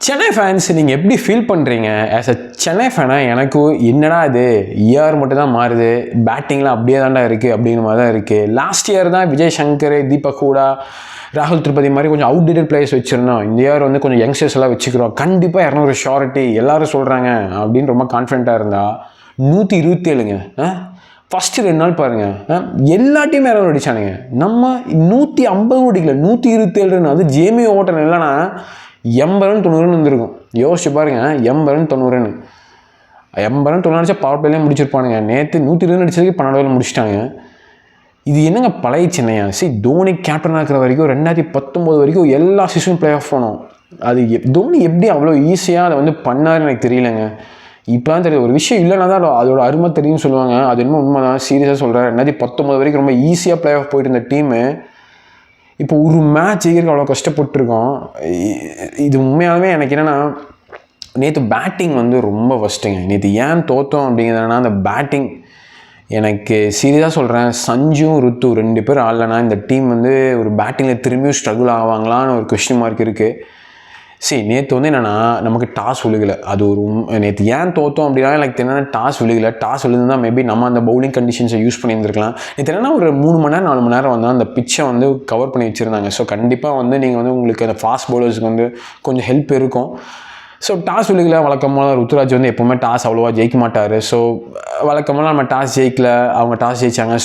Chennai fans நீங்கள் எப்படி feel பண்ணுறீங்க? ஆஸ் அ சென்னை ஃபேனாக எனக்கு என்னடா இது இயர் மட்டும் தான் மாறுது, பேட்டிங்லாம் அப்படியே தாண்டா இருக்குது அப்படிங்கிற மாதிரி தான் இருக்குது. லாஸ்ட் இயர் தான் விஜய் சங்கர், தீபக் ஹூடா, ராகுல் திரிபதி மாதிரி கொஞ்சம் அவுட்டேட்டட் பிளேயர்ஸ் வச்சுருந்தோம். இந்த இயர் வந்து கொஞ்சம் யங்ஸ்டர்ஸ் எல்லாம் வச்சுக்கிறோம், கண்டிப்பாக 200 ஷாரிட்டி எல்லாரும் சொல்கிறாங்க அப்படின்னு ரொம்ப கான்ஃபிடென்ட்டாக இருந்தால் 127ங்க. ஃபஸ்ட்டு 2 நாள் பாருங்கள், எல்லா டீமும் 200 அடித்தானுங்க. நம்ம 150 அடிக்கல, 127 ரன். அது ஜேமி ஓட்டன் இல்லைன்னா 80 ரன் 90 ரன் வந்துருக்கும். யோசிச்சு பாருங்க, 80 ரன் 90 ரன். 80 ரன் 90 அடிச்சா பவர் பிளேலேயே முடிச்சிருப்பானுங்க. நேற்று 120 ரன் அடிச்சதுக்கு 12 ரன் முடிச்சிட்டாங்க. இது என்னங்க பழைய சென்னையா? தோனி கேப்டனாக இருக்கிற வரைக்கும் 2019 வரைக்கும் எல்லா சீசனும் பிளே ஆஃப் போனோம். அது தோனி எப்படி அவ்வளோ ஈஸியாக அதை வந்து பண்ணாருன்னு எனக்கு தெரியலங்க. இப்போ தான் தெரியுது, ஒரு விஷயம் இல்லைனா தான் அதோட அருமை தெரியும்னு சொல்லுவாங்க. அது என்னமோ உண்மை தான், சீரியஸாக சொல்கிறேன். 2019 வரைக்கும் ரொம்ப ஈஸியாக பிளே ஆஃப் போயிட்டு இருந்த டீமு இப்போ ஒரு மேட்ச் ஜெயிக்கிறதுக்கு அவ்வளோ கஷ்டப்பட்டுருக்கோம். இது உண்மையாலுமே எனக்கு என்னென்னா, நேற்று பேட்டிங் வந்து ரொம்ப ஃபஸ்ட்டுங்க. நேற்று ஏன் தோற்றோம் அப்படிங்கிறதுனா, அந்த பேட்டிங் எனக்கு சீரியஸாக சொல்கிறேன். சஞ்சு, ருத்து 2 பேர் ஆடலைன்னா இந்த டீம் வந்து ஒரு பேட்டிங்கில் திரும்பியும் ஸ்ட்ரகிள் ஆவாங்களான்னு ஒரு கொஸ்டின் மார்க் இருக்குது. நேற்று வந்து என்னென்னா, நமக்கு டாஸ் விழுகலை. அது ஒரு நேற்று ஏன் தோற்றோம் அப்படின்னா, எனக்கு என்னென்னா டாஸ் விழுகலை. டாஸ் விழுந்துதான் மேபி நம்ம அந்த பவுலிங் கண்டிஷன்ஸை யூஸ் பண்ணியிருந்துருக்கலாம். நேற்று என்னென்னா ஒரு 3 மணி நேரம் 4 மணி நேரம் வந்து அந்த பிச்சை வந்து கவர் பண்ணி வச்சுருந்தாங்க. கண்டிப்பாக வந்து நீங்கள் வந்து உங்களுக்கு அந்த ஃபாஸ்ட் பவுலர்ஸுக்கு வந்து கொஞ்சம் ஹெல்ப் இருக்கும். டாஸ் விழுகலை. வழக்கமாக ருத்துராஜ் வந்து எப்போவுமே டாஸ் அவ்வளோவா ஜெயிக்க மாட்டார். வழக்கமாக நம்ம டாஸ் ஜெயிக்கல, அவங்க டாஸ் ஜெயிச்சாங்க.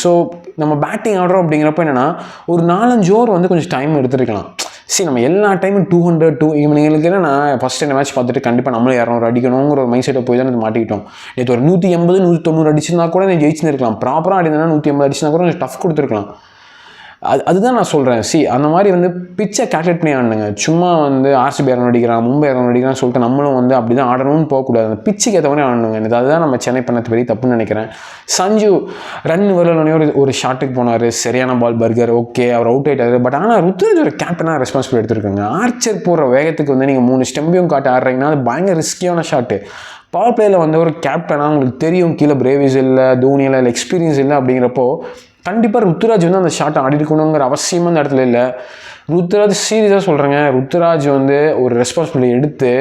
நம்ம பேட்டிங் ஆடுறோம் அப்படிங்கிறப்ப என்னென்னா, ஒரு 4-5 ஓவர் வந்து கொஞ்சம் டைம் எடுத்துருக்கலாம். நம்ம எல்லா டைமும் 200 இவங்களுக்கு என்னன்னா, ஃபஸ்ட் இந்த மேட்ச் பார்த்துட்டு கண்டிப்பாக நம்மளும் 200 அடிக்கணுங்கிற ஒரு மைண்ட் செட்டை போய் தான் மாட்டிக்கிட்டோம். நேற்று ஒரு 180 190 அடிச்சிருந்தா கூட நீ ஜெயிச்சுருக்கலாம். ப்ராப்பராக அடிந்தா 180 அடிச்சிருந்தா கூட கொஞ்சம் டஃப் கொடுத்துருக்கலாம். அதுதான் நான் சொல்கிறேன். அந்த மாதிரி வந்து பிச்சை கால்குலேட் பண்ணி ஆடணுங்க. சும்மா வந்து ஆர்சிபி 200 அடிக்கிறான், மும்பை 200 அடிக்கிறான்னு சொல்லிட்டு நம்மளும் வந்து அப்படி தான் ஆடணும்னு போகக்கூடாது. அந்த பிச்சுக்கு ஏற்ற மாதிரி ஆடணுங்க. அதுதான் நம்ம சென்னை பண்ணது பெரிய தப்புன்னு நினைக்கிறேன். சஞ்சு ரன் வரலனே ஒரு ஷாட்டுக்கு போனார், சரியான பால், பர்கர், ஓகே, அவர் அவுட் ஆகிட்டார். பட் ஆனால் ருத்துராஜ் ஒரு கேப்டனாக ரெஸ்பான்சிபிலிட்டி எடுத்துருக்காங்க. ஆர்ச்சர் போகிற வேகத்துக்கு வந்து நீங்கள் 3 ஸ்டெம்பையும் காட்டி ஆடுறீங்கன்னா அது பயங்கர ரிஸ்கியான ஷாட்டு. பவர் பிளேயில் வந்து ஒரு கேப்டனாக உங்களுக்கு தெரியும், கீழே பிரேவிஸ் இல்லை, தோனியில் இல்லை, எக்ஸ்பீரியன்ஸ் இல்லை. அப்படிங்கிறப்போ கண்டிப்பாக ருத்துராஜ் வந்து அந்த ஷாட்டை ஆடிருக்கணுங்கிற அவசியமாக அந்த இடத்துல இல்லை. ருத்துராஜ் சீரியஸாக சொல்கிறேங்க, ருத்துராஜ் வந்து ஒரு ரெஸ்பான்சிபிலிட்டி எடுத்து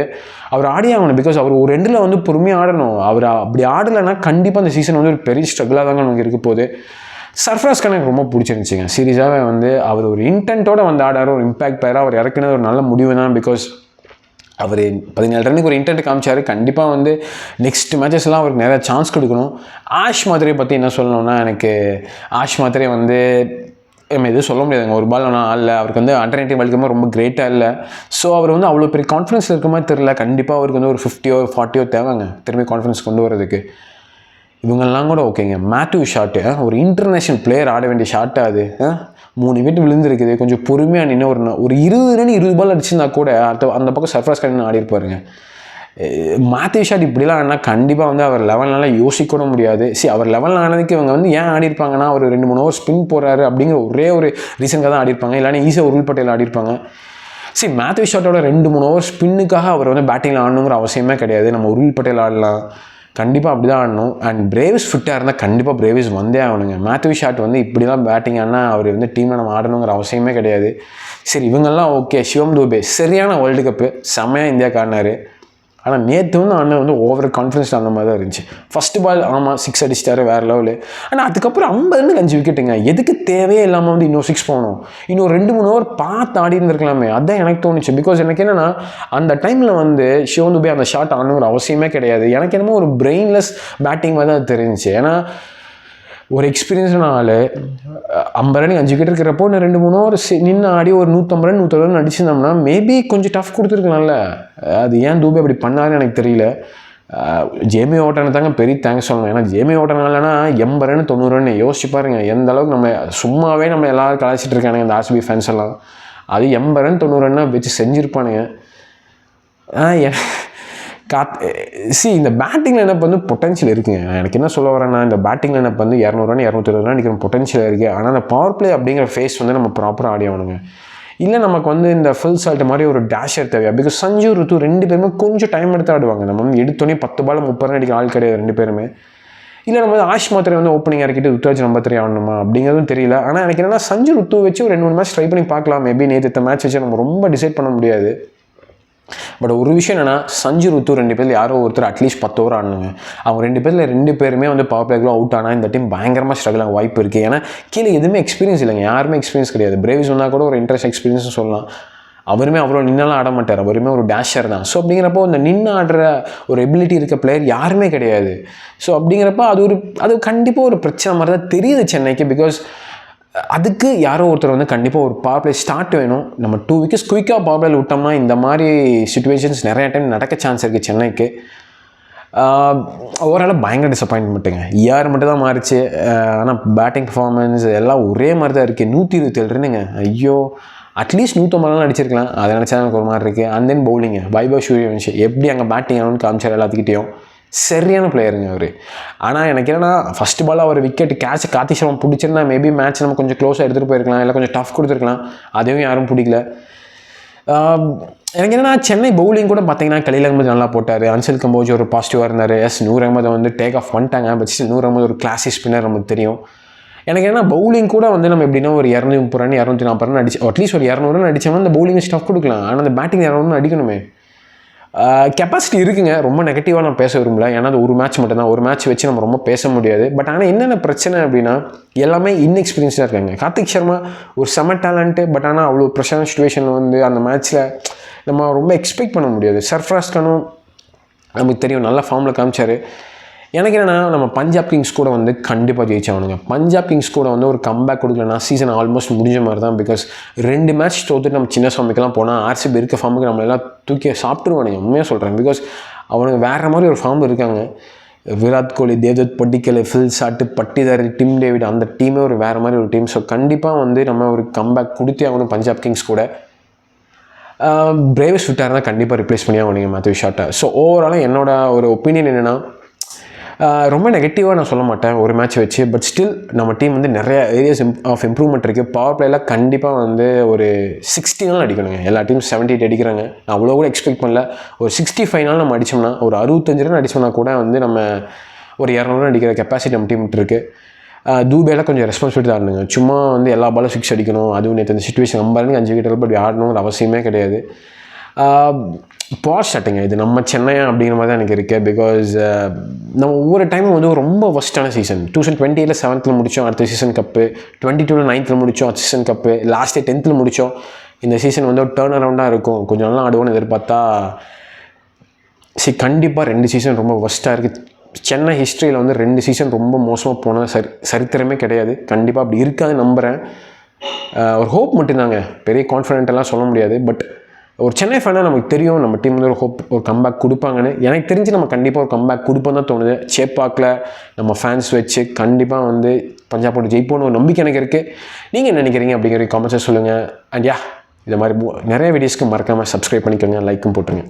அவர் ஆடி ஆகணும். பிகாஸ் அவர் ஒரு எண்டில் வந்து பொறுமையாக ஆடணும். அவர் அப்படி ஆடலைன்னா கண்டிப்பாக அந்த சீசன் வந்து ஒரு பெரிய ஸ்ட்ரகிளாக தாங்க நமக்கு இருக்க போகுது. சர்ஃப்ராஸ் கான் எனக்கு ரொம்ப பிடிச்சிருந்துச்சிங்க. சீரியஸாகவே வந்து அவர் ஒரு இன்டென்ட்டோடு வந்து ஆடார், ஒரு இம்பாக்ட் பிளேயராக அவர் இறக்குனது ஒரு நல்ல முடிவு தான். பிகாஸ் அவர் 17 ரன்னுக்கு ஒரு இன்டென்ட் காமிச்சார். கண்டிப்பாக வந்து நெக்ஸ்ட் மேட்சஸ்லாம் அவருக்கு நிறையா சான்ஸ் கொடுக்கணும். ஆஷ் மாத்திரையை பற்றி என்ன சொல்லணும்னா, எனக்கு ஆஷ் மாத்திரை வந்து எதுவும் சொல்ல முடியாதுங்க. ஒரு பால் ஆனால் இல்லை, அவருக்கு வந்து அண்டர்-19 வேர்ல்டு ரொம்ப கிரேட்டாக இல்லை. அவர் வந்து அவ்வளோ பெரிய கான்ஃபிடன்ஸ் இருக்க மாதிரி தெரியல. கண்டிப்பாக அவருக்கு வந்து ஒரு 50 40 தேவைங்க திரும்பி கான்ஃபிடன்ஸ் கொண்டு வரதுக்கு. இவங்கெல்லாம் கூட ஓகேங்க. மேத்யூ ஷாட்டு ஒரு இன்டர்நேஷ்னல் பிளேயர் ஆட வேண்டிய ஷாட்டு. அது 3 விக்கெட் விழுந்துருக்குது. கொஞ்சம் பொறுமையாக நின்று ஒரு 20 ரன் 20 பால் அடிச்சிருந்தா கூட அந்த பக்கம் சர்ஃப்ராஸ் கான் ஆடி இருப்பாருங்க. மேத்யூ ஷாட் இப்படிலாம் ஆனால் கண்டிப்பாக வந்து அவர் 11 யோசிக்க கூட முடியாது. அவர் 11 ஆனதுக்கு இவங்க வந்து ஏன் ஆடிருப்பாங்கன்னா, அவர் 2-3 ஓவர் ஸ்பின் போகிறாரு அப்படிங்கிற ஒரே ஒரு ரீசனுக்காக தான் ஆடிருப்பாங்க. இல்லைன்னா ஈஸியாக உருள் பட்டேல் ஆடிருப்பாங்க. மேத்யூ ஷாட்டோட 2-3 ஓவர் ஸ்பின்னுக்காக அவர் வந்து பேட்டிங்கில் ஆடணுங்கிற அவசியமே கிடையாது. நம்ம உருள் பட்டேல் ஆடலாம், கண்டிப்பாக அப்படி தான் ஆடணும். அண்ட் பிரேவிஸ் ஃபிட்டாக இருந்தால் கண்டிப்பாக பிரேவிஸ் வந்தே ஆகணுங்க. மேத்யூ ஷாட் வந்து இப்படி தான் பேட்டிங் ஆனால் அவர் வந்து டீமில் நம்ம ஆடணுங்கிற அவசியமே கிடையாது. இவங்கெல்லாம் ஓகே. சிவம் தூபே சரியான வேர்ல்டு கப்பு, செம்மையாக இந்தியாவுக்கு ஆடினார். ஆனால் நேற்று வந்து அண்ணன் வந்து ஓவர் கான்ஃபிடன்ஸ் அந்த மாதிரி தான் இருந்துச்சு. ஃபஸ்ட்டு பால் ஆமாம் 6 அடிச்சிட்டாரு, வேறு லெவலு. ஆனால் அதுக்கப்புறம் 50 ரன்னுக்கு 5 விக்கெட்டுங்க. எதுக்கு தேவையே இல்லாமல் வந்து இன்னும் 6 போகணும்? இன்னும் 2-3 ஓவர் பார்த்து ஆடி இருந்திருக்கலாமே. அதுதான் எனக்கு தோணுச்சு. பிகாஸ் எனக்கு என்னென்னா, அந்த டைமில் வந்து சிவம் துபே அந்த ஷாட் ஆடணுங்கிற அவசியமே கிடையாது. எனக்கு என்னமோ ஒரு பிரெயின்லெஸ் பேட்டிங் மாதிரி தான் அது தெரிஞ்சிச்சு. ஏன்னா ஒரு எக்ஸ்பீரியன்ஸான ஆள் 50 ரன் 5 விக்கெட் இருக்கிறப்போ 2-3 ஓவர் நின்று ஆடி ஒரு 150 ரன் 160 ரன் அடிச்சிருந்தோம்னா மேபி கொஞ்சம் டஃப் கொடுத்துருக்கலாம்ல. அது ஏன் தூபே அப்படி பண்ணாருன்னு எனக்கு தெரியல. ஜேமி ஓட்டனை தாங்க பெரிய தேங்க்ஸ் சொல்லணும். ஏன்னா ஜேமி ஓட்டனாலனா 80 ரன் 90 ரன் யோசிச்சு பாருங்க எந்த அளவுக்கு நம்ம சும்மாவே நம்ம எல்லாரும் கலாய்ச்சிட்டு இருக்கானுங்க இந்த ஆர்சிபி ஃபேன்ஸ் எல்லாம். அது 80 ரன் 90 ரன்னா வச்சு செஞ்சுருப்பானுங்க. இந்த பேட்டிங்கில் எனக்கு வந்து பொட்டன்ஷியல் இருக்குங்க. எனக்கு என்ன சொல்ல வரேன்னா, இந்த பேட்டிங்கில் எனக்கு வந்து 200 ரன் 220 ரன் அடிக்கிற பொட்டன்ஷியல் இருக்குது. ஆனால் அந்த பவர் பிளே அப்படிங்கிற ஃபேஸ் வந்து நம்ம ப்ராப்பராக ஆடி ஆகணுங்க. இல்லை நமக்கு வந்து இந்த ஃபுல் சால்ட் மாதிரி ஒரு டேஷர் தேவையா? பிகாஸ் சஞ்சு ருத்து 2 பேருமே கொஞ்சம் டைம் எடுத்து ஆடுவாங்க. நம்ம வந்து எடுத்தோடனே 10 பால் 30 ரன் அடிக்கிற ஆள் கிடையாது 2 பேருமே. இல்லை நம்ம வந்து ஆஷ் மாத்திரை வந்து ஓப்பனிங் இறக்கிட்டு ருத்துராஜ் நம்பர் 3 ஆடணுமா அப்படிங்கிறதும் தெரியல. ஆனால் எனக்கு என்னென்னா, சஞ்சு ருத்து வச்சு ஒரு 2-3 மேட்ச் ட்ரை பண்ணி பார்க்கலாம். மேபி நேற்று மேட்ச் வச்சு நம்ம ரொம்ப டிசைட் பண்ண முடியாது. பட் ஒரு விஷயம் என்னென்னா சஞ்சு ருத்து 2 பேர் யாரோ ஒருத்தர் அட்லீஸ்ட் 10 ஓவர் ஆடணுங்க. அவங்க 2 பேரில் 2 பேருமே வந்து பவர் பிளேக்குள்ள அவுட் ஆனால் இந்த டீம் பயங்கரமாக ஸ்ட்ரகிள் ஆக வாய்ப்பு இருக்குது. ஏன்னா கீழே எதுவுமே எக்ஸ்பீரியன்ஸ் இல்லைங்க, யாருமே எக்ஸ்பீரியன்ஸ் கிடையாது. பிரேவிஸ் வந்தால் கூட ஒரு இன்ட்ரெஸ்ட் எக்ஸ்பீரியன்ஸ் சொல்லலாம். அவருமே அவ்வளோ நின்னாலாம் ஆட மாட்டார், அவருமே ஒரு டேஷர் தான். ஸோ அப்படிங்கிறப்போ இந்த நின்று ஆடுற ஒரு எபிலிட்டி இருக்க பிளேயர் யாருமே கிடையாது. ஸோ அப்படிங்கிறப்ப அது கண்டிப்பாக ஒரு பிரச்சனை மாதிரி தான் தெரியுது சென்னைக்கு. பிகாஸ் அதுக்கு யாரோ ஒருத்தர் வந்து கண்டிப்பாக ஒரு பவர் பிளே ஸ்டார்ட் வேணும். நம்ம 2 விக்கெட்ஸ் குயிக்காக பவர் பிளேயில் விட்டோம்னா இந்த மாதிரி சுச்சுவேஷன்ஸ் நிறையா டைம் நடக்க சான்ஸ் இருக்குது சென்னைக்கு. ஓவரால் பயங்கர டிசப்பாயின்மெண்ட்டுங்க. ER மட்டும் தான் மாறிச்சு. ஆனால் பேட்டிங் பர்ஃபார்மன்ஸ் எல்லாம் ஒரே மாதிரி தான் இருக்குது. 127 ரன்னுங்க. ஐயோ, அட்லீஸ்ட் 150 அடிச்சிருக்கலாம். அதை நினச்சா எனக்கு ஒரு மாதிரி இருக்குது. அண்ட் தென் பவுலிங்க வைபவ் சூரியவன்ஷி எப்படி அங்கே பேட்டிங் ஆகணும்னு காமிச்சார் எல்லாத்துக்கிட்டையும். சரியான பிளேயருங்க அவர். ஆனால் எனக்கு என்னென்னா ஃபஸ்ட் பால் அவர் விக்கெட் கேட்ச் கார்த்திக் சர்மா பிடிச்சிருந்தா மேபி மேட்ச் நம்ம கொஞ்சம் க்ளோஸாக எடுத்துகிட்டு போயிருக்கலாம், இல்லை கொஞ்சம் டஃப் கொடுத்துருக்கலாம். அதையும் யாரும் பிடிக்கல. எனக்கு என்னென்னா சென்னை பவுலிங் கூட பார்த்தீங்கன்னா கலீல் அகமது நல்லா போட்டார். அன்சில் கம்போஜ் ஒரு பாசிட்டிவாக இருந்தார். நூர் அகமதை வந்து டேக் ஆஃப் பண்ணிட்டாங்க. பட் ஸ்டில் நூர் அகமது ஒரு கிளாசி ஸ்பின்னர் நமக்கு தெரியும். எனக்கு என்ன பவுலிங் கூட வந்து நம்ம எப்படின்னா ஒரு 230 ரன் 240 ரன் அடிச்சு அட்லீஸ்ட் ஒரு 200 ரன் அடித்தோம்னா அந்த பவுலிங் ஸ்டஃப் கொடுக்கலாம். ஆனால் அந்த பேட்டிங் 200 ரன் அடிக்கணுமே. கெப்பாசிட்டி இருக்குங்க. ரொம்ப நெகட்டிவாக நான் பேச விரும்பல. ஏன்னா அது ஒரு மேட்ச் மட்டும்தான். ஒரு மேட்ச் வச்சு நம்ம ரொம்ப பேச முடியாது. பட் ஆனால் என்னென்ன பிரச்சனை அப்படின்னா எல்லாமே இன்எக்ஸ்பீரியன்ஸாக இருக்காங்க. கார்த்திக் சர்மா ஒரு செம டேலண்ட்டு. பட் ஆனால் அவ்வளோ ப்ரெஷரான சுச்சுவேஷன் வந்து அந்த மேட்ச்சில் நம்ம ரொம்ப எக்ஸ்பெக்ட் பண்ண முடியாது. சர்ஃப்ராஸ் கானும் நமக்கு தெரியும் நல்ல ஃபார்மில் காமிச்சார். எனக்கு என்னென்னா நம்ம பஞ்சாப் கிங்ஸ் கூட வந்து கண்டிப்பாக ஜெயிச்சாகணுங்க. பஞ்சாப் கிங்ஸ் கூட வந்து ஒரு கம்பேக் கொடுக்கலன்னா சீசன் ஆல்மோஸ்ட் முடிஞ்ச மாதிரி தான். பிகாஸ் 2 மேட்ச் தோத்துட்டு நம்ம சின்ன ஃபார்முக்கெல்லாம் போனால் RCB இருக்க ஃபார்முக்கு நம்மளெல்லாம் தூக்கி சாப்பிட்டுருவானுங்க. உண்மையாக சொல்கிறேன். பிகாஸ் அவனுக்கு வேறு மாதிரி ஒரு ஃபார்ம் இருக்காங்க. விராட் கோலி, தேவ்தத் படிக்கல், ஃபில் சாட்டு, பட்டிதாரி, டிம் டேவிட், அந்த டீமே ஒரு வேறு மாதிரி ஒரு டீம். ஸோ கண்டிப்பாக வந்து நம்ம ஒரு கம்பேக் கொடுத்தே ஆகணும் பஞ்சாப் கிங்ஸ் கூட. பிரேவிஸ் விட்டார் தான் கண்டிப்பாக ரிப்ளேஸ் பண்ணி ஆகணுங்க மேத்யூ ஷாட்டை. ஸோ ஓவராலாக என்னோட ஒரு ஒப்பீனியன் என்னென்னா ரொம்ப நெகட்டிவாக நான் சொல்ல மாட்டேன் ஒரு மேட்ச் வச்சு. பட் ஸ்டில் நம்ம டீம் வந்து நிறைய ஏரியாஸ் ஆஃப் இம்ப்ரூவ்மெண்ட் இருக்குது. பவர் பிளேயில் கண்டிப்பாக வந்து ஒரு 60 நாள் அடிக்கணுங்க. எல்லா டீம் 78 அடிக்கிறாங்க. நான் அவ்வளோ கூட எக்ஸ்பெக்ட் பண்ணல. ஒரு 65 நாள் நம்ம அடித்தோம்னா ஒரு 65 ரன் அடித்தோம்னா கூட வந்து நம்ம ஒரு 200 ரன் அடிக்கிற கெப்பாசிட்டி நம்ம டீம் இருக்குது. தூபேல கொஞ்சம் ரெஸ்பான்சிபிலிட்டி ஆடணுங்க. சும்மா வந்து எல்லா பாலும் 6 அடிக்கணும். அதுவும் நேற்று இந்த சுச்சுவேஷன் 5 விக்கெட் பட் ஆடணுங்கிற அவசியமே கிடையாது. பாஸ் ஷாட்டுங்க இது நம்ம சென்னையா அப்படிங்கிற மாதிரி தான் எனக்கு இருக்குது. பிகாஸ் நம்ம ஒவ்வொரு டைமும் வந்து ரொம்ப ஒஸ்ட்டான சீசன். 2020 7th முடித்தோம். அடுத்த சீசன் கப்பு. 22 9th முடித்தோம். அடுத்த சீசன் கப்பு. லாஸ்ட் 10th முடித்தோம். இந்த சீசன் வந்து ஒரு டேர்ன் அரவுண்டாக இருக்கும், கொஞ்சம் நல்லா ஆடுவோன்னு எதிர்பார்த்தா கண்டிப்பாக 2 சீசன் ரொம்ப ஒஸ்ட்டாக இருக்குது. சென்னை ஹிஸ்ட்ரியில் வந்து 2 சீசன் ரொம்ப மோசமாக போனால் சரித்திரமே கிடையாது. கண்டிப்பாக அப்படி இருக்காது நம்புகிறேன். ஒரு ஹோப் மட்டும்தாங்க, பெரிய கான்ஃபிடென்ட்டெல்லாம் சொல்ல முடியாது. பட் ஒரு சென்னை ஃபேனாக நமக்கு தெரியும் நம்ம டீம் வந்து ஒரு ஹோப் ஒரு கம்பேக் கொடுப்பாங்கன்னு. எனக்கு தெரிஞ்சு நம்ம கண்டிப்பாக ஒரு கம்பேக் கொடுப்போம் தான் தோணுது. சேப்பாக்கில் நம்ம ஃபேன்ஸ் வச்சு கண்டிப்பாக வந்து பஞ்சாபோட ஜெயிப்போன்னு ஒரு நம்பிக்கை எனக்கு இருக்குது. நீங்கள் என்ன நினைக்கிறீங்க அப்படிங்கிற காமெண்ட்ஸை சொல்லுங்கள். அண்ட் யா, இது மாதிரி நிறைய வீடியோஸ்க்கு மறக்காமல் சப்ஸ்கிரைப் பண்ணிக்கோங்க, லைக்கும் போட்டுருங்க.